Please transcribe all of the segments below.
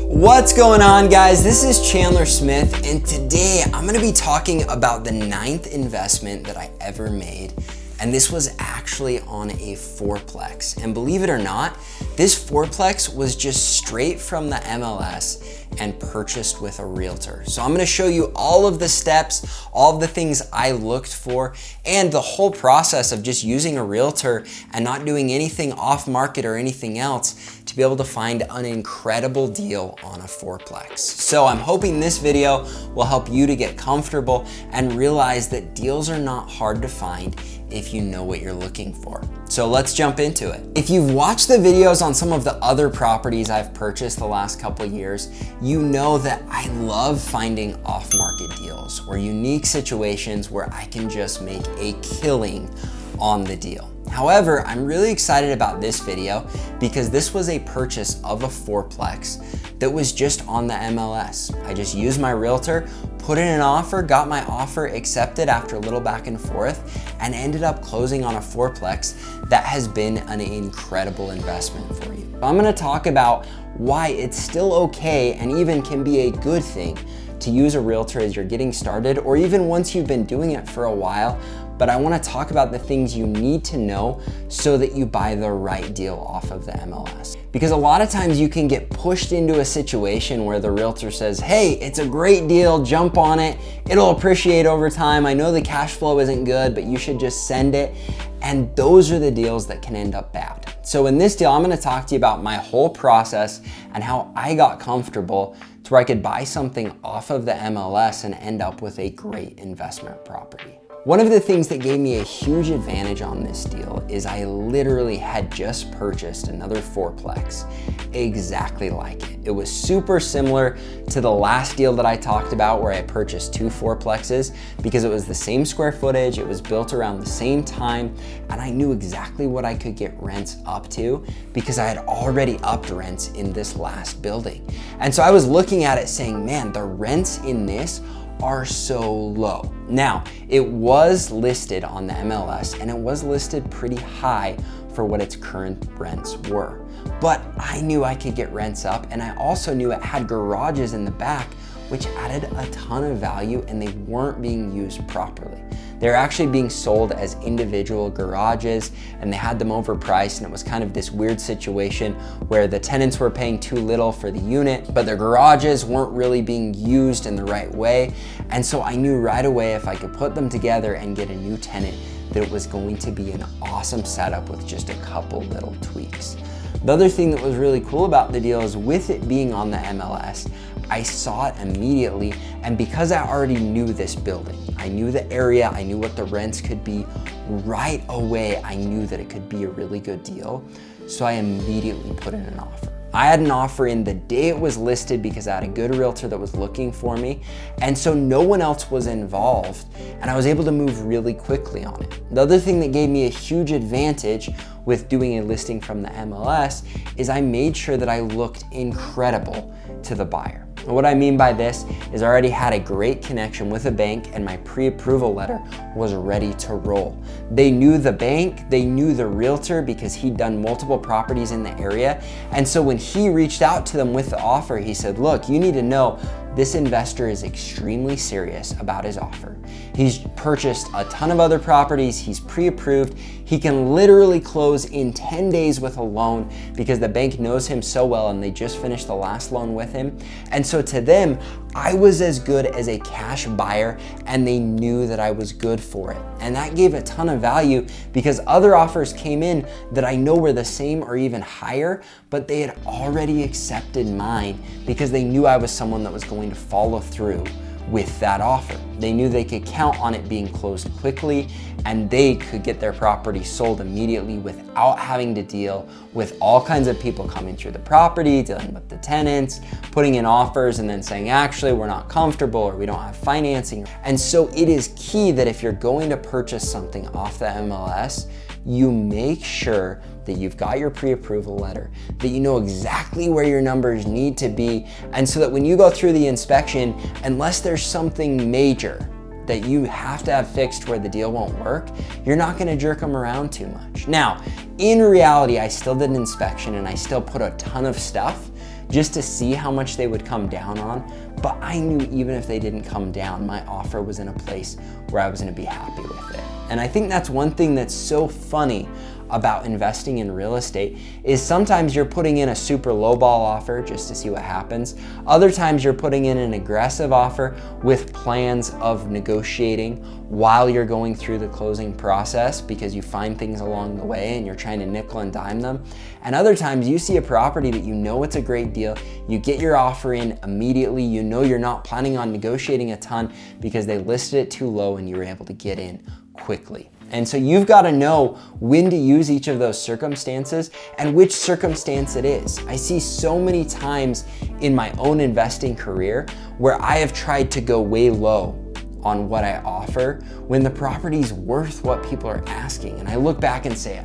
What's going on, guys? This is Chandler Smith, and today I'm gonna be talking about the 9th investment that I ever made. And this was actually on a fourplex. And believe it or not, this fourplex was just straight from the MLS and purchased with a realtor. So I'm gonna show you all of the steps, all of the things I looked for, and the whole process of just using a realtor and not doing anything off market or anything else to be able to find an incredible deal on a fourplex. So I'm hoping this video will help you to get comfortable and realize that deals are not hard to find if you know what you're looking for. So let's jump into it. If you've watched the videos on some of the other properties I've purchased the last couple years, you know that I love finding off-market deals or unique situations where I can just make a killing on the deal. However, I'm really excited about this video because this was a purchase of a fourplex that was just on the MLS. I just used my realtor, put in an offer, got my offer accepted after a little back and forth, and ended up closing on a fourplex that has been an incredible investment for you. I'm gonna talk about why it's still okay and even can be a good thing to use a realtor as you're getting started, or even once you've been doing it for a while. But I wanna talk about the things you need to know so that you buy the right deal off of the MLS. Because a lot of times you can get pushed into a situation where the realtor says, hey, it's a great deal, jump on it, it'll appreciate over time. I know the cash flow isn't good, but you should just send it. And those are the deals that can end up bad. So in this deal, I'm gonna talk to you about my whole process and how I got comfortable to where I could buy something off of the MLS and end up with a great investment property. One of the things that gave me a huge advantage on this deal is I literally had just purchased another fourplex exactly like it. It was super similar to the last deal that I talked about where I purchased 2 fourplexes because it was the same square footage, it was built around the same time, and I knew exactly what I could get rents up to because I had already upped rents in this last building. And so I was looking at it saying, man, the rents in this are so low. Now, it was listed on the MLS and it was listed pretty high for what its current rents were. But I knew I could get rents up, and I also knew it had garages in the back which added a ton of value, and they weren't being used properly. They're actually being sold as individual garages, and they had them overpriced, and it was kind of this weird situation where the tenants were paying too little for the unit, but their garages weren't really being used in the right way. And so I knew right away if I could put them together and get a new tenant that it was going to be an awesome setup with just a couple little tweaks. The other thing that was really cool about the deal is with it being on the MLS, I saw it immediately, and because I already knew this building, I knew the area, I knew what the rents could be, right away I knew that it could be a really good deal, so I immediately put in an offer. I had an offer in the day it was listed because I had a good realtor that was looking for me, and so no one else was involved, and I was able to move really quickly on it. The other thing that gave me a huge advantage with doing a listing from the MLS is I made sure that I looked incredible to the buyer. And what I mean by this is I already had a great connection with a bank, and my pre-approval letter was ready to roll. They knew the bank, they knew the realtor because he'd done multiple properties in the area. And so when he reached out to them with the offer, he said, look, you need to know this investor is extremely serious about his offer. He's purchased a ton of other properties, he's pre-approved, he can literally close in 10 days with a loan because the bank knows him so well and they just finished the last loan with him. And so to them, I was as good as a cash buyer, and they knew that I was good for it. And that gave a ton of value because other offers came in that I know were the same or even higher, but they had already accepted mine because they knew I was someone that was going to follow through with that offer. They knew they could count on it being closed quickly, and they could get their property sold immediately without having to deal with all kinds of people coming through the property, dealing with the tenants, putting in offers and then saying, actually, we're not comfortable or we don't have financing. And so it is key that if you're going to purchase something off the MLS, you make sure that you've got your pre-approval letter, that you know exactly where your numbers need to be, and so that when you go through the inspection, unless there's something major that you have to have fixed where the deal won't work, you're not gonna jerk them around too much. Now, in reality, I still did an inspection and I still put a ton of stuff just to see how much they would come down on. But I knew even if they didn't come down, my offer was in a place where I was gonna be happy with it. And I think that's one thing that's so funny about investing in real estate is sometimes you're putting in a super lowball offer just to see what happens. Other times you're putting in an aggressive offer with plans of negotiating while you're going through the closing process because you find things along the way and you're trying to nickel and dime them. And other times you see a property that you know it's a great deal, you get your offer in immediately, you know you're not planning on negotiating a ton because they listed it too low and you were able to get in quickly. And so you've got to know when to use each of those circumstances and which circumstance it is. I see so many times in my own investing career where I have tried to go way low on what I offer when the property's worth what people are asking. And I look back and say,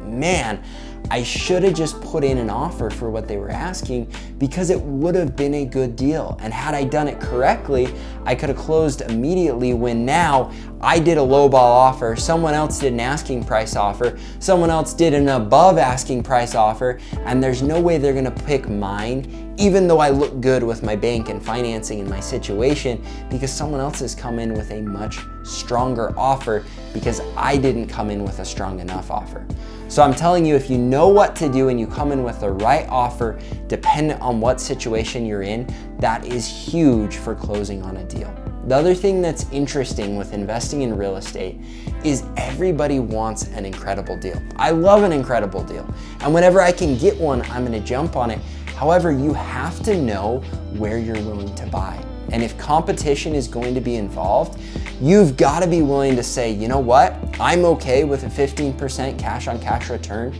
man, I should have just put in an offer for what they were asking because it would have been a good deal. And had I done it correctly, I could have closed immediately when now I did a lowball offer, someone else did an asking price offer, someone else did an above asking price offer, and there's no way they're gonna pick mine, even though I look good with my bank and financing and my situation, because someone else has come in with a much stronger offer because I didn't come in with a strong enough offer. So I'm telling you, if you know what to do and you come in with the right offer, dependent on what situation you're in, that is huge for closing on a deal. The other thing that's interesting with investing in real estate is everybody wants an incredible deal. I love an incredible deal. And whenever I can get one, I'm gonna jump on it. However, you have to know where you're willing to buy. And if competition is going to be involved, you've got to be willing to say, you know what? I'm okay with a 15% cash on cash return.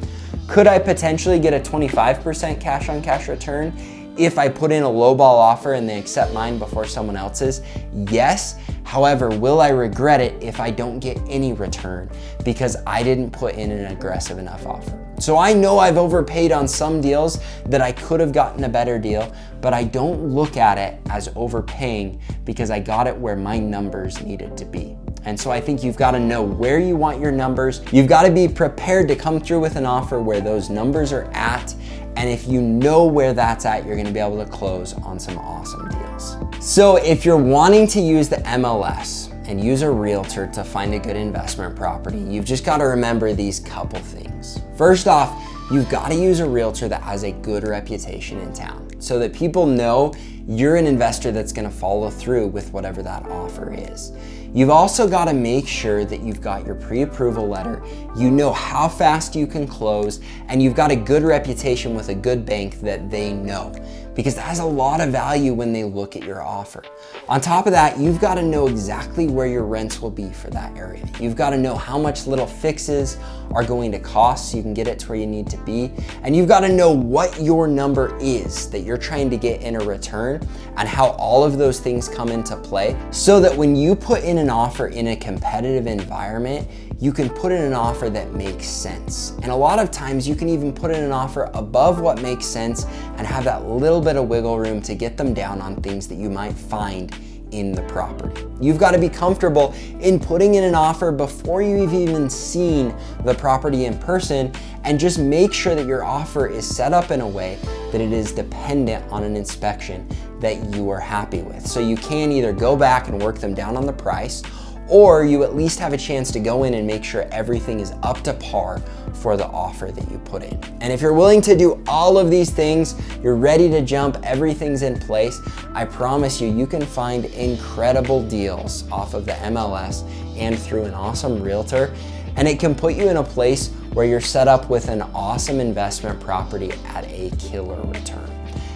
Could I potentially get a 25% cash on cash return if I put in a lowball offer and they accept mine before someone else's? Yes. However, will I regret it if I don't get any return because I didn't put in an aggressive enough offer? So I know I've overpaid on some deals that I could have gotten a better deal, but I don't look at it as overpaying because I got it where my numbers needed to be. And so I think you've got to know where you want your numbers. You've got to be prepared to come through with an offer where those numbers are at. And if you know where that's at, you're going to be able to close on some awesome deals. So if you're wanting to use the MLS and use a realtor to find a good investment property, you've just got to remember these couple things. First off, you've got to use a realtor that has a good reputation in town so that people know you're an investor that's going to follow through with whatever that offer is. You've also got to make sure that you've got your pre-approval letter, you know how fast you can close, and you've got a good reputation with a good bank that they know, because that has a lot of value when they look at your offer. On top of that, you've got to know exactly where your rents will be for that area. You've got to know how much little fixes are going to cost so you can get it to where you need to be. And you've got to know what your number is that you're trying to get in a return and how all of those things come into play so that when you put in an offer in a competitive environment, you can put in an offer that makes sense. And a lot of times you can even put in an offer above what makes sense and have that little bit of wiggle room to get them down on things that you might find in the property. You've got to be comfortable in putting in an offer before you've even seen the property in person, and just make sure that your offer is set up in a way that it is dependent on an inspection that you are happy with. So you can either go back and work them down on the price, or you at least have a chance to go in and make sure everything is up to par for the offer that you put in. And if you're willing to do all of these things, you're ready to jump, everything's in place, I promise you, you can find incredible deals off of the MLS and through an awesome realtor. And it can put you in a place where you're set up with an awesome investment property at a killer return.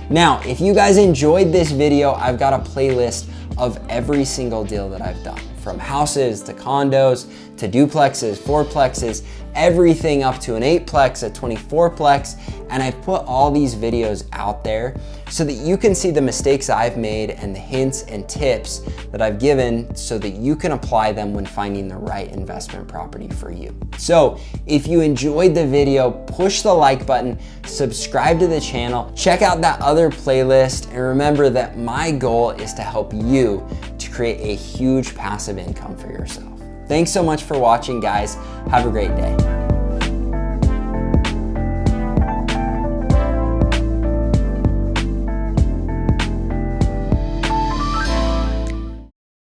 Now, if you guys enjoyed this video, I've got a playlist of every single deal that I've done, from houses to condos to duplexes, fourplexes, everything up to an 8-plex, a 24-plex, and I've put all these videos out there so that you can see the mistakes I've made and the hints and tips that I've given so that you can apply them when finding the right investment property for you. So if you enjoyed the video, push the like button, subscribe to the channel, check out that other playlist, and remember that my goal is to help you to create a huge passive income for yourself. Thanks so much for watching, guys. Have a great day.